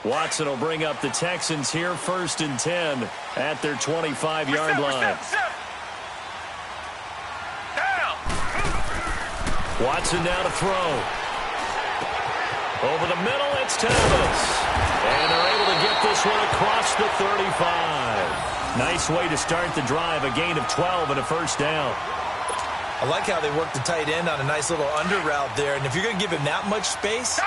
Watson will bring up the Texans here 1st and 10 at their 25-yard line. Watson now to throw. Over the middle, it's Thomas. And they're able to get this one across the 35. Nice way to start the drive, a gain of 12 and a first down. I like how they work the tight end on a nice little under route there. And if you're going to give him that much space,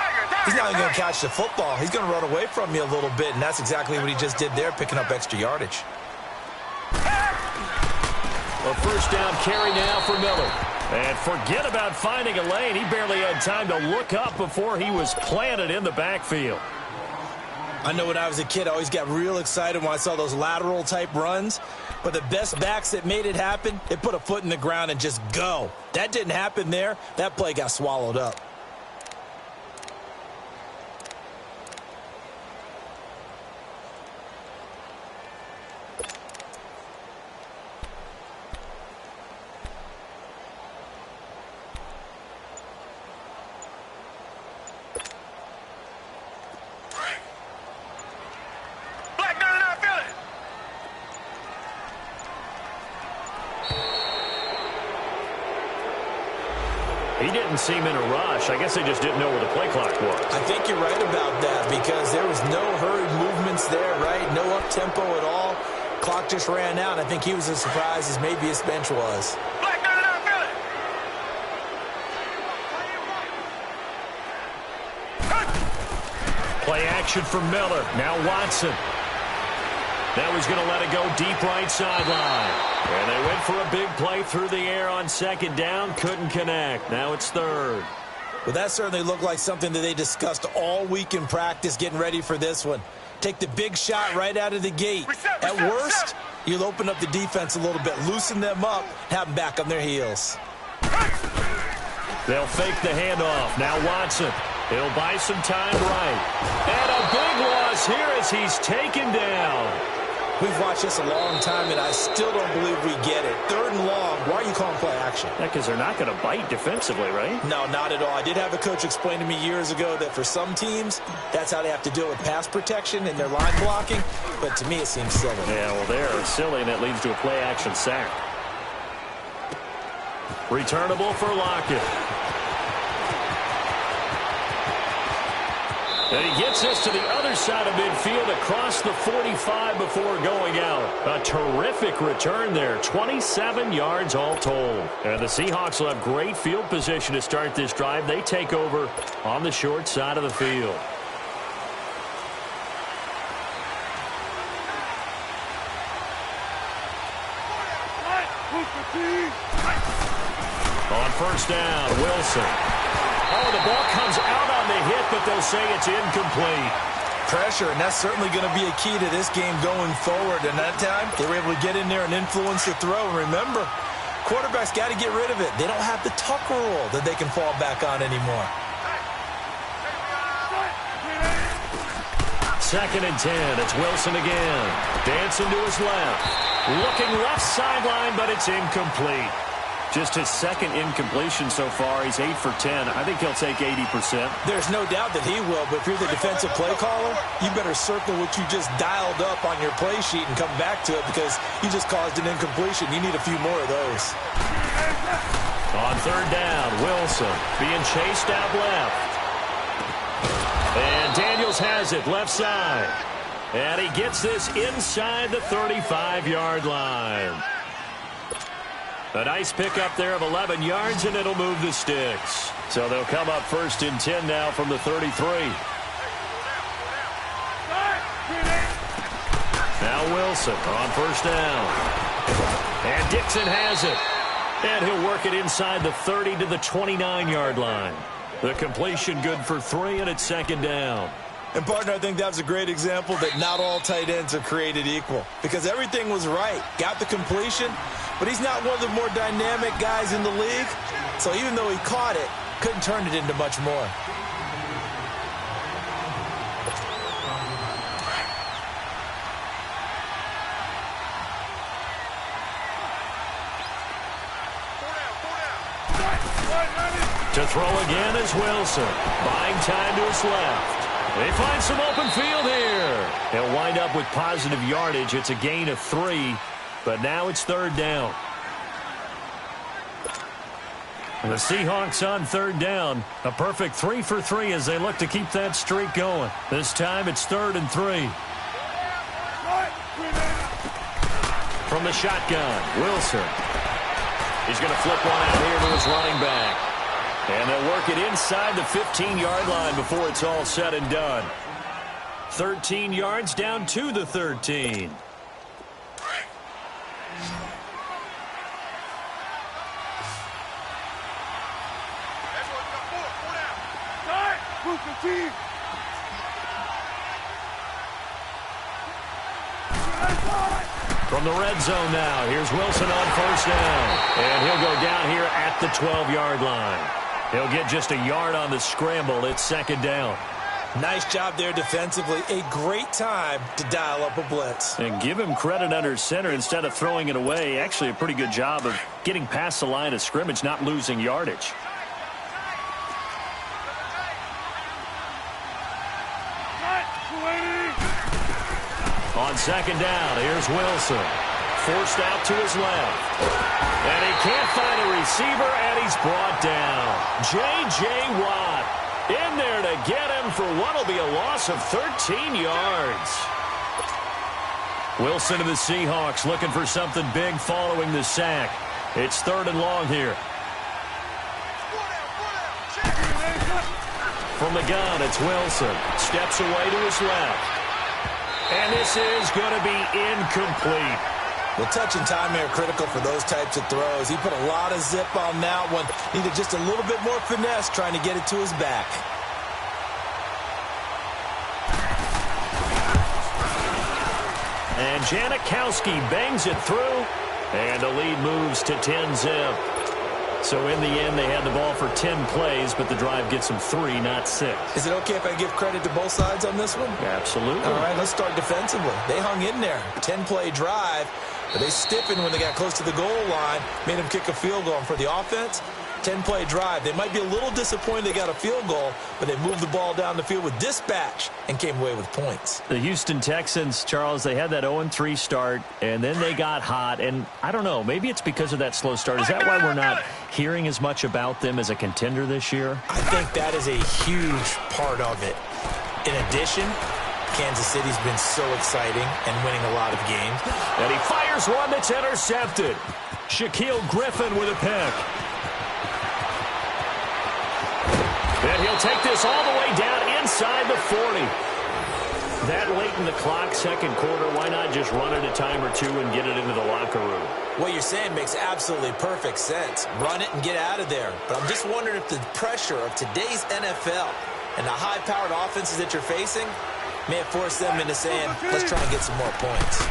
he's not even going to catch the football. He's going to run away from you a little bit, and that's exactly what he just did there, picking up extra yardage. A first down carry now for Miller. And forget about finding a lane. He barely had time to look up before he was planted in the backfield. I know when I was a kid, I always got real excited when I saw those lateral-type runs. But the best backs that made it happen, they put a foot in the ground and just go. That didn't happen there. That play got swallowed up. He didn't seem in a rush. I guess they just didn't know where the play clock was. I think you're right about that because there was no hurried movements there, right? No up-tempo at all. Clock just ran out. I think he was as surprised as maybe his bench was. Play action from Miller. Now Watson. Now he's going to let it go deep right sideline. And they went for a big play through the air on 2nd down. Couldn't connect. Now it's 3rd. Well, that certainly looked like something that they discussed all week in practice getting ready for this one. Take the big shot right out of the gate. At worst, you'll open up the defense a little bit, loosen them up, have them back on their heels. They'll fake the handoff. Now Watson. He'll buy some time right. And a big loss here as he's taken down. We've watched this a long time, and I still don't believe we get it. 3rd and long. Why are you calling play action? Yeah, because they're not going to bite defensively, right? No, not at all. I did have a coach explain to me years ago that for some teams, that's how they have to deal with pass protection and their line blocking. But to me, it seems silly. Yeah, well, they're silly, and that leads to a play action sack. Returnable for Lockett. And he gets this to the other side of midfield across the 45 before going out. A terrific return there. 27 yards all told. And the Seahawks will have great field position to start this drive. They take over on the short side of the field. On 1st down, Wilson. Oh, the ball comes out on the hit, but they'll say it's incomplete. Pressure, and that's certainly going to be a key to this game going forward. And that time, they were able to get in there and influence the throw. And remember, quarterbacks got to get rid of it. They don't have the tuck rule that they can fall back on anymore. 2nd and 10. It's Wilson again. Dancing to his left. Looking left sideline, but it's incomplete. Just his 2nd incompletion so far. He's 8 for 10. I think he'll take 80%. There's no doubt that he will, but if you're the defensive play caller, you better circle what you just dialed up on your play sheet and come back to it because you just caused an incompletion. You need a few more of those. On 3rd down, Wilson being chased out left. And Daniels has it left side. And he gets this inside the 35-yard line. A nice pickup there of 11 yards, and it'll move the sticks. So they'll come up 1st and 10 now from the 33. Now Wilson on 1st down. And Dixon has it. And he'll work it inside the 30 to the 29-yard line. The completion good for 3, and it's 2nd down. And, partner, I think that was a great example that not all tight ends are created equal because everything was right. Got the completion, but he's not one of the more dynamic guys in the league. So even though he caught it, couldn't turn it into much more. To throw again is Wilson. Buying time to his left. They find some open field here. They'll wind up with positive yardage. It's a gain of 3, but now it's third down. The Seahawks on third down. A perfect 3 for 3 as they look to keep that streak going. This time it's 3rd and 3. From the shotgun, Wilson. He's going to flip one out here to his running back. And they'll work it inside the 15-yard line before it's all said and done. 13 yards down to the 13. From the red zone now, here's Wilson on first down. And he'll go down here at the 12-yard line. He'll get just a yard on the scramble. It's second down. Nice job there defensively. A great time to dial up a blitz. And give him credit under center instead of throwing it away. Actually, a pretty good job of getting past the line of scrimmage, not losing yardage. On second down, here's Wilson. Forced out to his left. And he can't find a receiver, and he's brought down. J.J. Watt in there to get him for what will be a loss of 13 yards. Wilson and the Seahawks looking for something big following the sack. It's 3rd and long here. From the gun, it's Wilson. Steps away to his left. And this is going to be incomplete. Well, touch and time are critical for those types of throws. He put a lot of zip on that one. Needed just a little bit more finesse trying to get it to his back. And Janikowski bangs it through. And the lead moves to 10-zip. So in the end, they had the ball for 10 plays, but the drive gets them 3, not 6. Is it okay if I give credit to both sides on this one? Absolutely. All right, let's start defensively. They hung in there. 10-play drive, but they stiffened when they got close to the goal line, made them kick a field goal. And for the offense, 10-play drive. They might be a little disappointed they got a field goal, but they moved the ball down the field with dispatch and came away with points. The Houston Texans, Charles, they had that 0-3 start, and then they got hot. And I don't know, maybe it's because of that slow start. Is that why we're not hearing as much about them as a contender this year? I think that is a huge part of it. In addition, Kansas City's been so exciting and winning a lot of games. And he fires one that's intercepted. Shaquille Griffin with a pick. And he'll take this all the way down inside the 40. That late in the clock, second quarter, why not just run it a time or two and get it into the locker room? What you're saying makes absolutely perfect sense. Run it and get out of there. But I'm just wondering if the pressure of today's NFL and the high-powered offenses that you're facing may have forced them into saying, let's try and get some more points.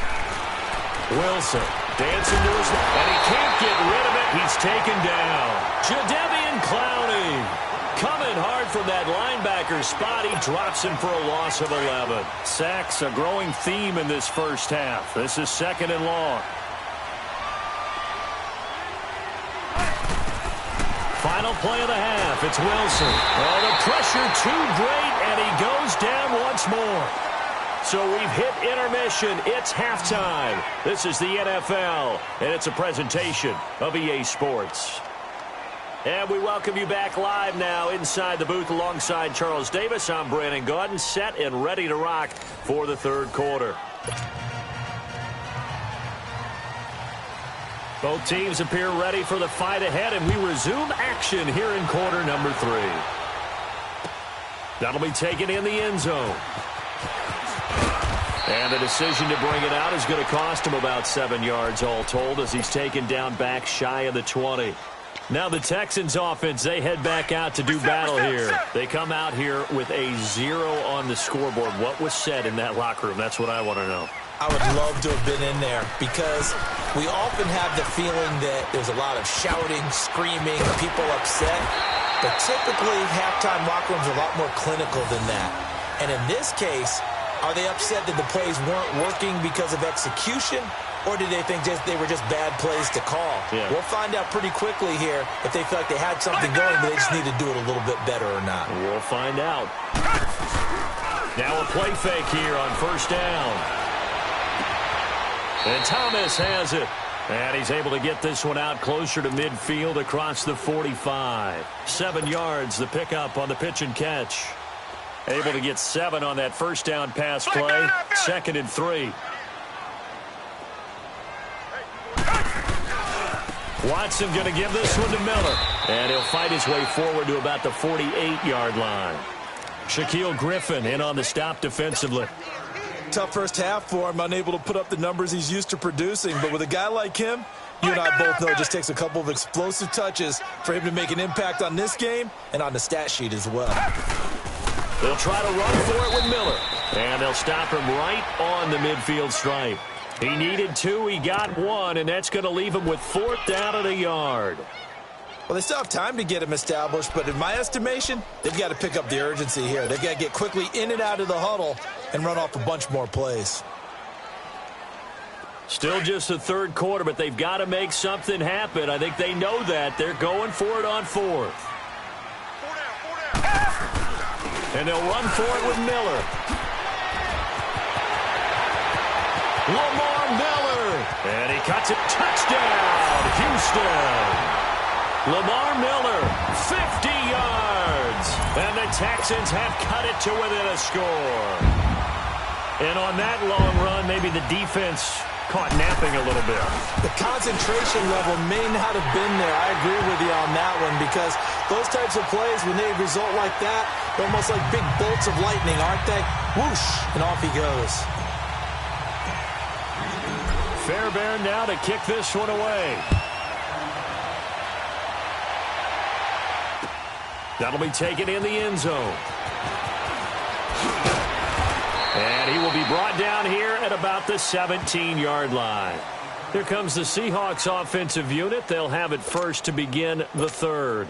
Wilson dancing to his left, and he can't get rid of it. He's taken down. Jadeveon Clowney coming hard from that linebacker spot. He drops him for a loss of 11. Sacks, a growing theme in this first half. This is 2nd and long. Final play of the half. It's Wilson. Oh, the pressure too great, and he goes down once more. So we've hit intermission. It's halftime. This is the NFL, and it's a presentation of EA Sports. And we welcome you back live now inside the booth alongside Charles Davis. I'm Brandon Gaudin, set and ready to rock for the third quarter. Both teams appear ready for the fight ahead, and we resume action here in quarter number 3. That'll be taken in the end zone. And the decision to bring it out is going to cost him about 7 yards all told as he's taken down back shy of the 20. Now the Texans offense, they head back out to do battle here. They come out here with a 0 on the scoreboard. What was said in that locker room? That's what I want to know. I would love to have been in there because we often have the feeling that there's a lot of shouting, screaming, people upset. But typically, halftime locker rooms are a lot more clinical than that. And in this case, are they upset that the plays weren't working because of execution? Or did they think they were just bad plays to call? Yeah. We'll find out pretty quickly here if they feel like they had something going, but they just need to do it a little bit better or not. We'll find out. Now a play fake here on first down. And Thomas has it. And he's able to get this one out closer to midfield across the 45. 7 yards, the pickup on the pitch and catch. Able to get 7 on that first down pass play. 2nd and 3. Watson going to give this one to Miller. And he'll fight his way forward to about the 48-yard line. Shaquille Griffin in on the stop defensively. Tough first half for him, unable to put up the numbers he's used to producing. But with a guy like him, you and I both know it just takes a couple of explosive touches for him to make an impact on this game and on the stat sheet as well. They'll try to run for it with Miller. And they'll stop him right on the midfield stripe. He needed 2, he got 1, and that's going to leave him with 4th down and a yard. Well, they still have time to get him established, but in my estimation, they've got to pick up the urgency here. They've got to get quickly in and out of the huddle and run off a bunch more plays. Still just the 3rd quarter, but they've got to make something happen. I think they know that. They're going for it on 4th. And they'll run for it with Miller. Lamar Miller. And he cuts it. Touchdown, Houston. Lamar Miller, 50 yards. And the Texans have cut it to within a score. And on that long run, maybe the defense caught napping a little bit. The concentration level may not have been there. I agree with you on that one because those types of plays, when they result like that, they're almost like big bolts of lightning, aren't they? Whoosh, and off he goes. Fairbairn now to kick this one away. That'll be taken in the end zone. And he will be brought down here at about the 17-yard line. Here comes the Seahawks offensive unit. They'll have it first to begin the 3rd.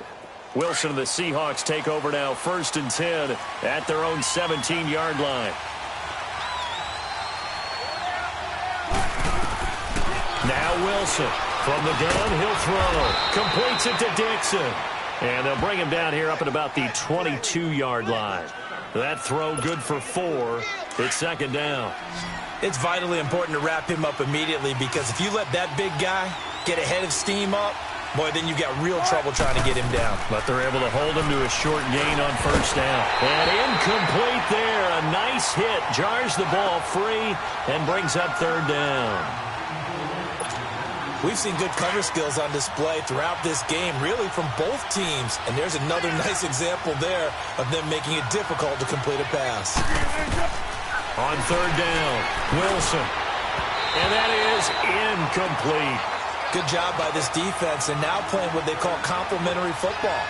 Wilson and the Seahawks take over now 1st and 10 at their own 17-yard line. Now Wilson from the gun, he'll throw. Completes it to Dixon. And they'll bring him down here up at about the 22-yard line. That throw good for 4. It's 2nd down. It's vitally important to wrap him up immediately because if you let that big guy get ahead of steam up, boy, then you've got real trouble trying to get him down. But they're able to hold him to a short gain on first down. And incomplete there. A nice hit. Jars the ball free and brings up 3rd down. We've seen good cover skills on display throughout this game, really from both teams. And there's another nice example there of them making it difficult to complete a pass. On 3rd down, Wilson. And that is incomplete. Good job by this defense, and now playing what they call complementary football.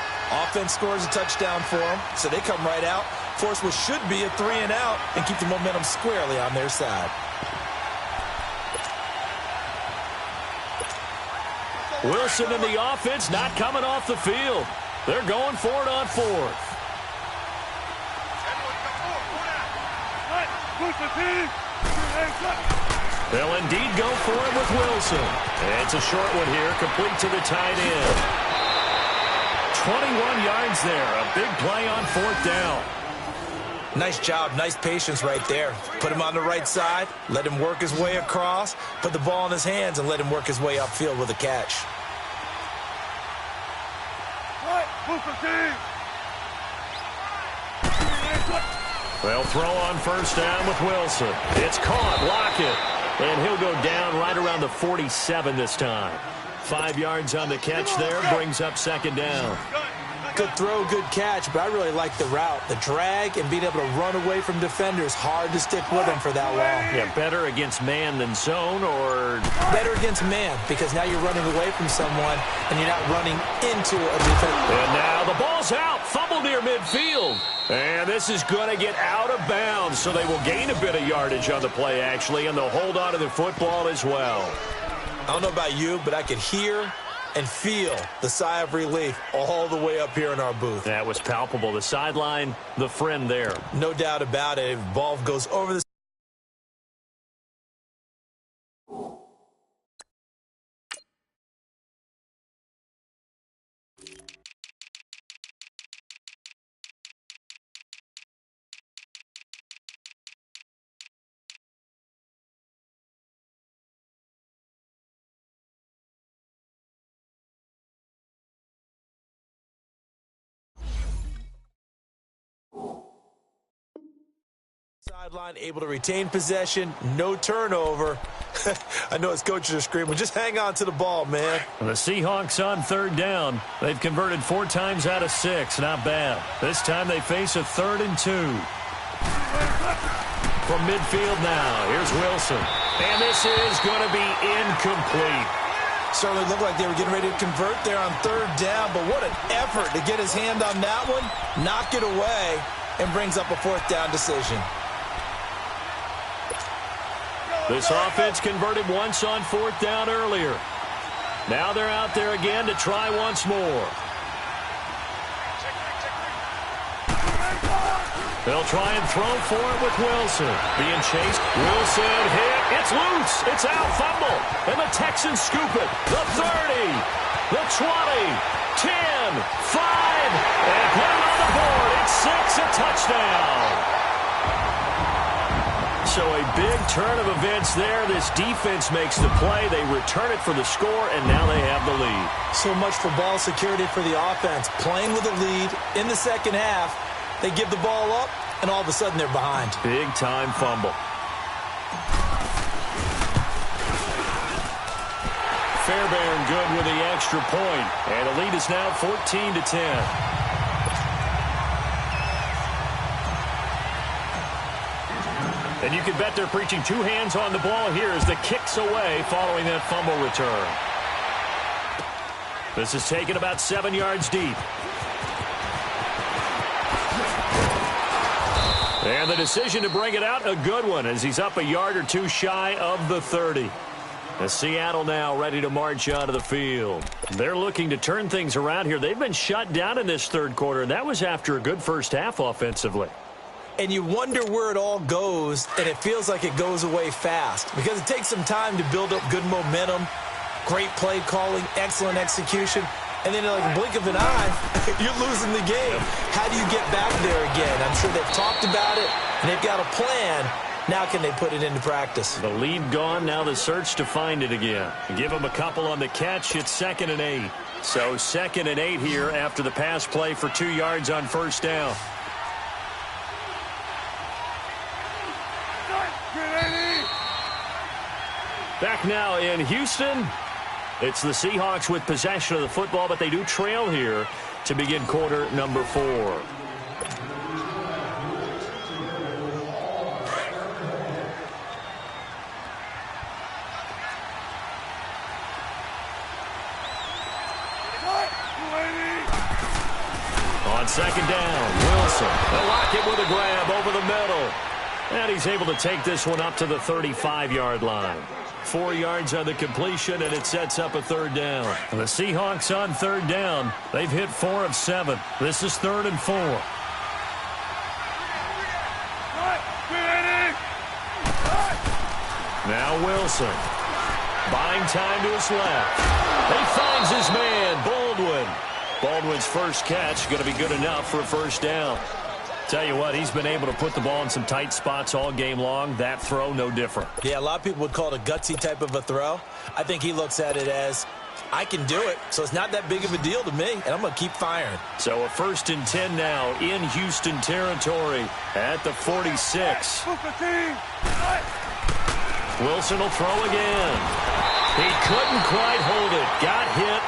Offense scores a touchdown for them, so they come right out, force what should be a 3 and out, and keep the momentum squarely on their side. Wilson and the offense not coming off the field. They're going for it on 4th. They'll indeed go for it with Wilson. It's a short one here, complete to the tight end. 21 yards there, a big play on 4th down. Nice job, nice patience right there. Put him on the right side, let him work his way across, put the ball in his hands, and let him work his way upfield with a catch. They'll throw on first down with Wilson. It's caught, Lockett, and he'll go down right around the 47 this time. 5 yards on the catch there, brings up 2nd down. Good throw, good catch, but I really like the route. The drag and being able to run away from defenders, hard to stick with him for that long. Yeah, better against man than zone, or? Better against man, because now you're running away from someone and you're not running into a defense. And now the ball's out, fumble near midfield. And this is going to get out of bounds, so they will gain a bit of yardage on the play, actually, and they'll hold on to the football as well. I don't know about you, but I could hear and feel the sigh of relief all the way up here in our booth. That was palpable. The sideline, the friend there. No doubt about it. If the ball goes over the Sideline, able to retain possession, no turnover. I know his coaches are screaming, just hang on to the ball, man. The Seahawks on third down. They've converted 4 times out of 6. Not bad. This time they face a 3rd and 2. From midfield now, here's Wilson. And this is going to be incomplete. Certainly looked like they were getting ready to convert there on 3rd down, but what an effort to get his hand on that one, knock it away, and brings up a 4th down decision. This offense converted once on 4th down earlier. Now they're out there again to try once more. They'll try and throw for it with Wilson. Being chased. Wilson hit. It's loose. It's out. Fumble. And the Texans scoop it. The 30. The 20. 10. 5. And put it on the board. It's 6. A touchdown. So a big turn of events there. This defense makes the play. They return it for the score, and now they have the lead. So much for ball security for the offense. Playing with a lead in the second half. They give the ball up, and all of a sudden they're behind. Big-time fumble. Fairbairn good with the extra point. And the lead is now 14-10. And you can bet they're preaching 2 hands on the ball here as the kick's away following that fumble return. This is taken about 7 yards deep. And the decision to bring it out, a good one, as he's up a yard or 2 shy of the 30. As Seattle now ready to march out of the field. They're looking to turn things around here. They've been shut down in this 3rd quarter, and that was after a good first half offensively. And you wonder where it all goes, and it feels like it goes away fast because it takes some time to build up good momentum, great play calling, excellent execution, and then in like a blink of an eye, you're losing the game. How do you get back there again? I'm sure they've talked about it, and they've got a plan. Now can they put it into practice? The lead gone, now the search to find it again. Give them a couple on the catch, it's 2nd and 8. So 2nd and 8 here after the pass play for 2 yards on 1st down. Back now in Houston. It's the Seahawks with possession of the football, but they do trail here to begin quarter number 4. On 2nd down, Wilson. They'll lock it with a grab over the middle. And he's able to take this one up to the 35-yard line. 4 yards on the completion, and it sets up a 3rd down. And the Seahawks on 3rd down. They've hit 4 of 7. This is 3rd and 4. Now Wilson. Buying time to his left. He finds his man, Baldwin. Baldwin's first catch going to be good enough for a 1st down. Tell you what, he's been able to put the ball in some tight spots all game long. That throw, no different. Yeah, a lot of people would call it a gutsy type of a throw. I think he looks at it as, I can do it, so it's not that big of a deal to me, and I'm going to keep firing. So a 1st and 10 now in Houston territory at the 46. Wilson will throw again. He couldn't quite hold it. Got hit.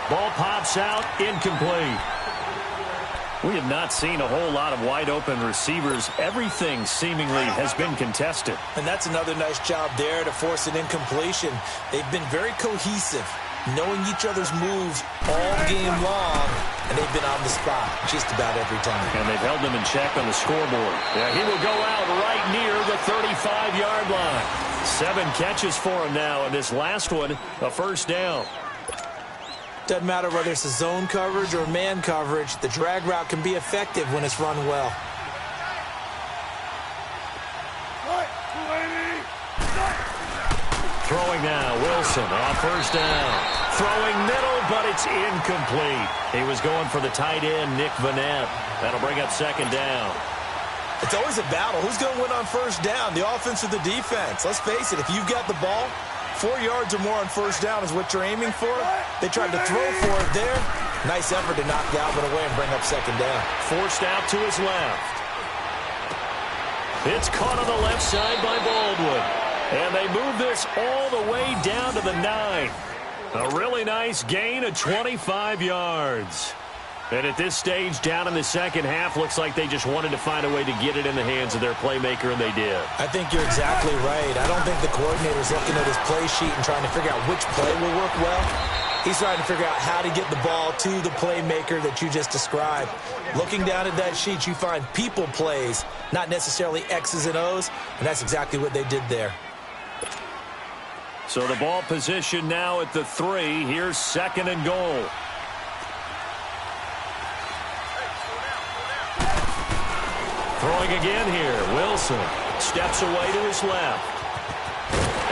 Ball pops out, incomplete. We have not seen a whole lot of wide-open receivers. Everything seemingly has been contested. And that's another nice job there to force an incompletion. They've been very cohesive, knowing each other's moves all game long, and they've been on the spot just about every time. And they've held them in check on the scoreboard. Yeah, he will go out right near the 35-yard line. 7 catches for him now, and this last one, a 1st down. Doesn't matter whether it's a zone coverage or man coverage, the drag route can be effective when it's run well. Throwing now, Wilson on 1st down. Throwing middle, but it's incomplete. He was going for the tight end, Nick Vanette. That'll bring up 2nd down. It's always a battle. Who's going to win on 1st down, the offense or the defense? Let's face it, if you've got the ball, 4 yards or more on 1st down is what you're aiming for. They tried to throw for it there. Nice effort to knock Galvin away and bring up 2nd down. Forced out to his left. It's caught on the left side by Baldwin. And they move this all the way down to the 9. A really nice gain of 25 yards. And at this stage, down in the second half, looks like they just wanted to find a way to get it in the hands of their playmaker, and they did. I think you're exactly right. I don't think the coordinator's looking at his play sheet and trying to figure out which play will work well. He's trying to figure out how to get the ball to the playmaker that you just described. Looking down at that sheet, you find people plays, not necessarily X's and O's, and that's exactly what they did there. So the ball position now at the 3. Here's 2nd and goal. Throwing again here. Wilson steps away to his left.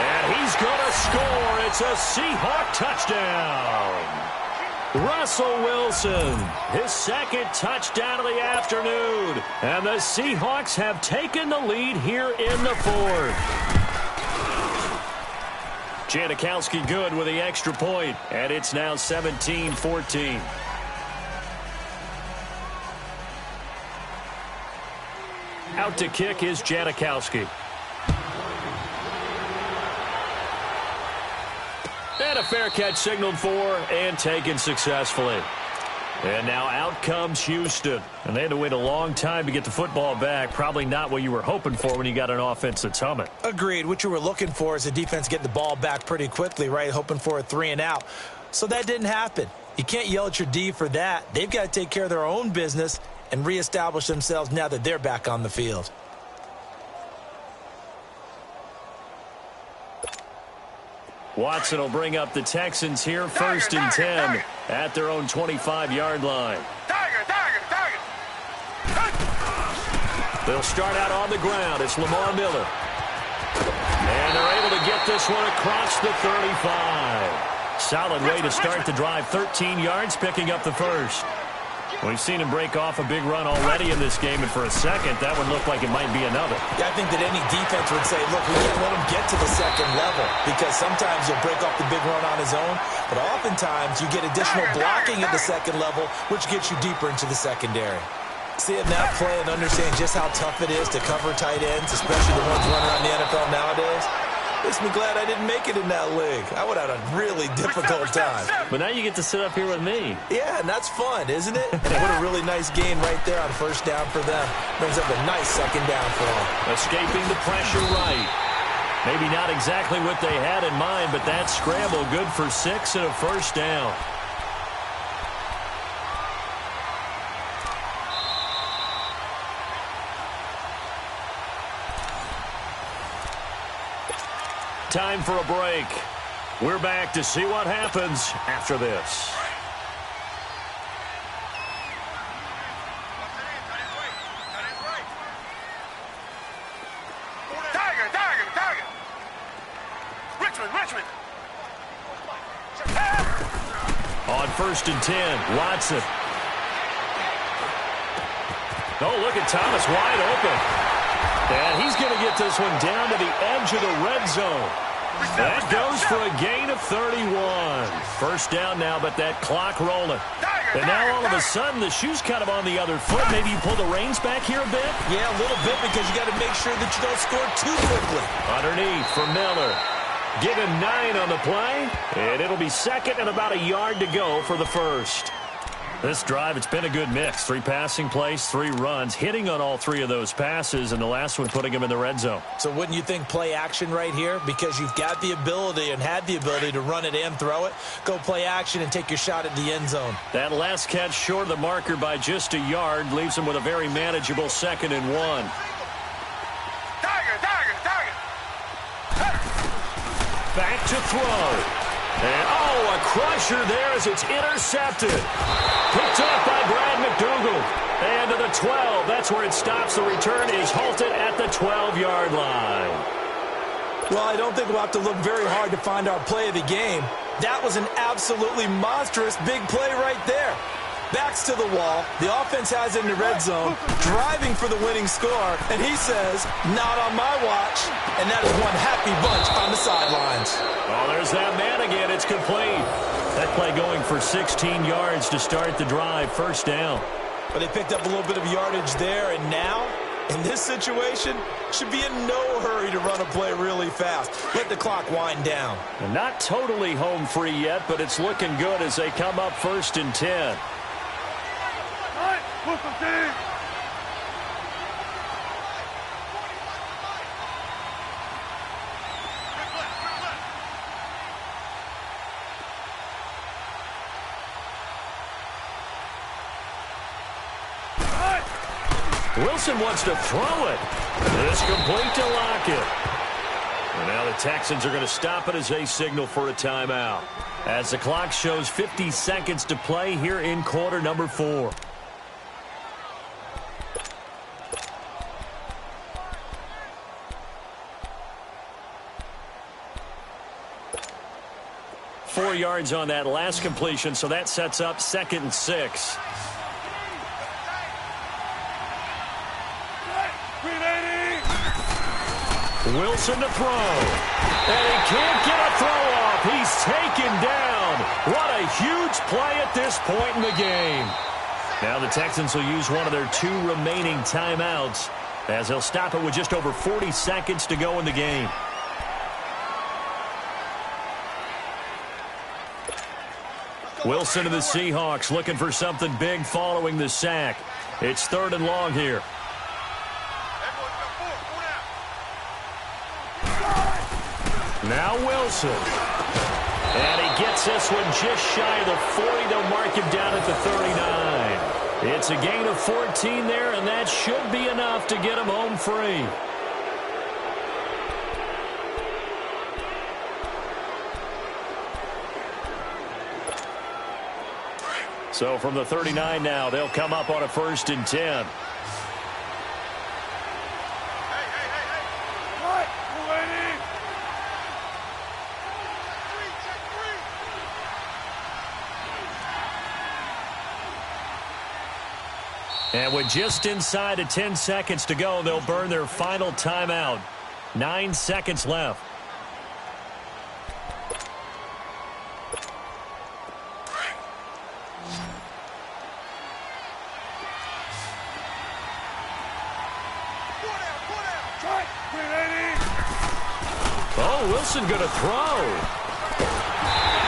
And he's going to score. It's a Seahawk touchdown. Russell Wilson, his 2nd touchdown of the afternoon. And the Seahawks have taken the lead here in the 4th. Janikowski good with the extra point. And it's now 17-14. Out to kick is Janikowski. And a fair catch signaled for and taken successfully. And now out comes Houston. And they had to wait a long time to get the football back. Probably not what you were hoping for when you got an offense that's humming. Agreed. What you were looking for is the defense get the ball back pretty quickly, right? Hoping for a 3 and out. So that didn't happen. You can't yell at your D for that. They've got to take care of their own business and reestablish themselves now that they're back on the field. Watson will bring up the Texans here, 1st and 10 at their own 25-yard line. They'll start out on the ground. It's Lamar Miller. And they're able to get this one across the 35. Solid way to start the drive. 13 yards, picking up the 1st. We've seen him break off a big run already in this game, and for a second, that would look like it might be another. Yeah, I think that any defense would say, look, we can't let him get to the second level, because sometimes he'll break off the big run on his own, but oftentimes you get additional blocking at the second level, which gets you deeper into the secondary. Seeing that play and understand just how tough it is to cover tight ends, especially the ones running around the NFL nowadays, makes me glad I didn't make it in that league. I would have had a really difficult time. But now you get to sit up here with me. Yeah, and that's fun, isn't it? And what a really nice gain right there on 1st down for them. Brings up a nice 2nd down for them. Escaping the pressure right. Maybe not exactly what they had in mind, but that scramble good for 6 and a 1st down. Time for a break. We're back to see what happens after this. Tiger. Richmond. On 1st and 10, Watson. Oh, look at Thomas wide open. And he's going to get this one down to the edge of the red zone. That goes for a gain of 31. 1st down now, but that clock rolling. And now all of a sudden, the shoe's kind of on the other foot. Maybe you pull the reins back here a bit? Yeah, a little bit, because you got to make sure that you don't score too quickly. Underneath for Miller. Give him 9 on the play. And it'll be 2nd and about a yard to go for the 1st. This drive, it's been a good mix. 3 passing plays, 3 runs, hitting on all 3 of those passes, and the last one putting him in the red zone. So wouldn't you think play action right here? Because you've got the ability and had the ability to run it and throw it. Go play action and take your shot at the end zone. That last catch short of the marker by just a yard leaves him with a very manageable 2nd and 1. Back to throw. And, a crusher there as it's intercepted. Picked up by Brad McDougal. And to the 12. That's where it stops. The return is halted at the 12-yard line. Well, I don't think we'll have to look very hard to find our play of the game. That was an absolutely monstrous big play right there. Backs to the wall. The offense has it in the red zone, driving for the winning score. And he says, not on my watch. And that is one happy bunch on the sidelines. Oh, there's that man again. It's complete. That play going for 16 yards to start the drive. 1st down. But they picked up a little bit of yardage there, and now In this situation, should be in no hurry to run a play really fast. Let the clock wind down. And not totally home free yet, but it's looking good as they come up 1st and 10. Wilson wants to throw it. It's complete to Lockett. And now the Texans are going to stop it as they signal for a timeout. As the clock shows 50 seconds to play here in quarter number 4. Four yards on that last completion, so that sets up 2nd and 6. Wilson to throw. And he can't get a throw off. He's taken down. What a huge play at this point in the game. Now the Texans will use one of their 2 remaining timeouts as they'll stop it with just over 40 seconds to go in the game. Wilson to the Seahawks looking for something big following the sack. It's 3rd and long here. Now Wilson. And he gets this one just shy of the 40. They'll mark him down at the 39. It's a gain of 14 there, and that should be enough to get him home free. So from the 39 now, they'll come up on a 1st and 10. And with just inside of 10 seconds to go, they'll burn their final timeout. 9 seconds left. Oh, Wilson going to throw.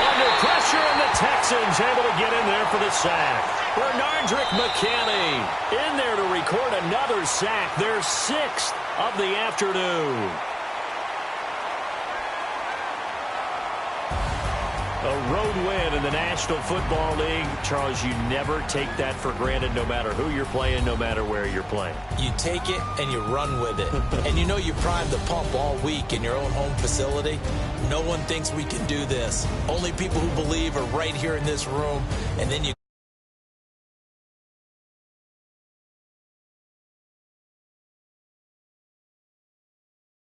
Under pressure, and the Texans able to get in there for the sack. Bernardrick McKinney in there to record another sack, their 6th of the afternoon. A road win in the National Football League. Charles, you never take that for granted no matter who you're playing, no matter where you're playing. You take it and you run with it. And you know you primed the pump all week in your own home facility. No one thinks we can do this. Only people who believe are right here in this room. And then you